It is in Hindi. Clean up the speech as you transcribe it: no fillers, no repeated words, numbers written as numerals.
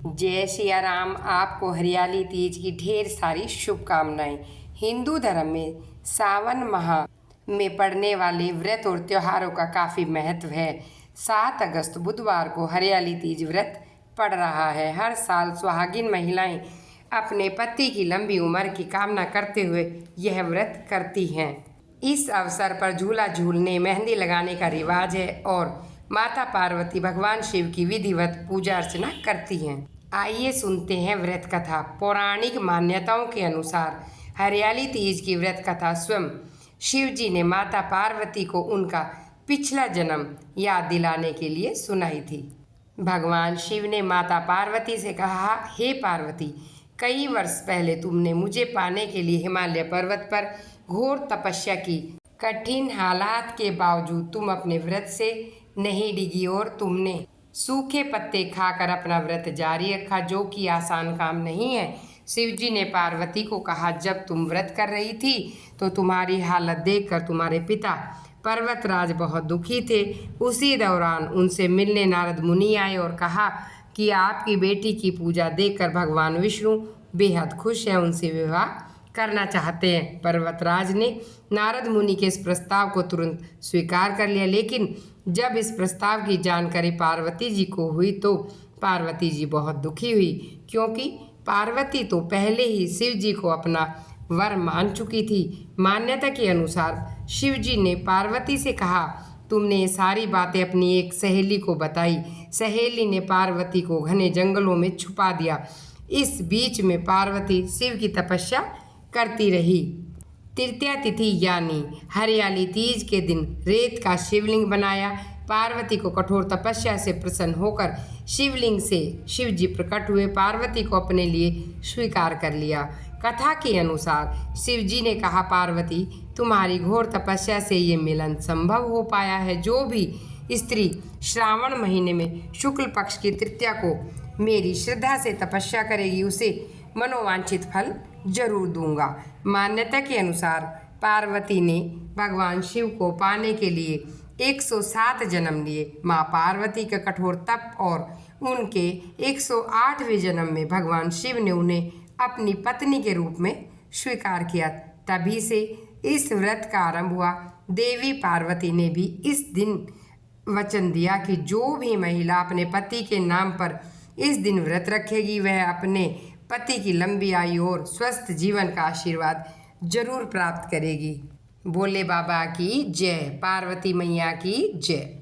जय सिया राम। आपको हरियाली तीज की ढेर सारी शुभकामनाएं। हिंदू धर्म में सावन माह में पड़ने वाले व्रत और त्योहारों का काफ़ी महत्व है। 7 अगस्त बुधवार को हरियाली तीज व्रत पड़ रहा है। हर साल सुहागिन महिलाएं अपने पति की लंबी उम्र की कामना करते हुए यह व्रत करती हैं। इस अवसर पर झूला झूलने, मेहंदी लगाने का रिवाज है और माता पार्वती भगवान शिव की विधिवत पूजा अर्चना करती हैं। आइए सुनते हैं व्रत कथा। पौराणिक मान्यताओं के अनुसार हरियाली तीज की व्रत कथा स्वयं शिव जी ने माता पार्वती को उनका पिछला जन्म याद दिलाने के लिए सुनाई थी। भगवान शिव ने माता पार्वती से कहा, हे पार्वती, कई वर्ष पहले तुमने मुझे पाने के लिए हिमालय पर्वत पर घोर तपस्या की। कठिन हालात के बावजूद तुम अपने व्रत से नहीं डिगी और तुमने सूखे पत्ते खाकर अपना व्रत जारी रखा, जो कि आसान काम नहीं है। शिव जी ने पार्वती को कहा, जब तुम व्रत कर रही थी तो तुम्हारी हालत देखकर तुम्हारे पिता पर्वतराज बहुत दुखी थे। उसी दौरान उनसे मिलने नारद मुनि आए और कहा कि आपकी बेटी की पूजा देखकर भगवान विष्णु बेहद खुश हैं, उनसे विवाह करना चाहते हैं। पर्वतराज ने नारद मुनि के इस प्रस्ताव को तुरंत स्वीकार कर लिया, लेकिन जब इस प्रस्ताव की जानकारी पार्वती जी को हुई तो पार्वती जी बहुत दुखी हुई, क्योंकि पार्वती तो पहले ही शिव जी को अपना वर मान चुकी थी। मान्यता के अनुसार शिव जी ने पार्वती से कहा, तुमने ये सारी बातें अपनी एक सहेली को बताई। सहेली ने पार्वती को घने जंगलों में छुपा दिया। इस बीच में पार्वती शिव की तपस्या करती रही। तृतीया तिथि यानी हरियाली तीज के दिन रेत का शिवलिंग बनाया। पार्वती को कठोर तपस्या से प्रसन्न होकर शिवलिंग से शिव जी प्रकट हुए। पार्वती को अपने लिए स्वीकार कर लिया। कथा के अनुसार शिव जी ने कहा, पार्वती, तुम्हारी घोर तपस्या से ये मिलन संभव हो पाया है। जो भी स्त्री श्रावण महीने में शुक्ल पक्ष की तृतीया को मेरी श्रद्धा से तपस्या करेगी, उसे मनोवांछित फल जरूर दूंगा। मान्यता के अनुसार पार्वती ने भगवान शिव को पाने के लिए 107 जन्म लिए। माँ पार्वती का कठोर तप और उनके 108वें जन्म में भगवान शिव ने उन्हें अपनी पत्नी के रूप में स्वीकार किया। तभी से इस व्रत का आरंभ हुआ। देवी पार्वती ने भी इस दिन वचन दिया कि जो भी महिला अपने पति के नाम पर इस दिन व्रत रखेगी, वह अपने पति की लंबी आयु और स्वस्थ जीवन का आशीर्वाद जरूर प्राप्त करेगी। भोले बाबा की जय, पार्वती मैया की जय।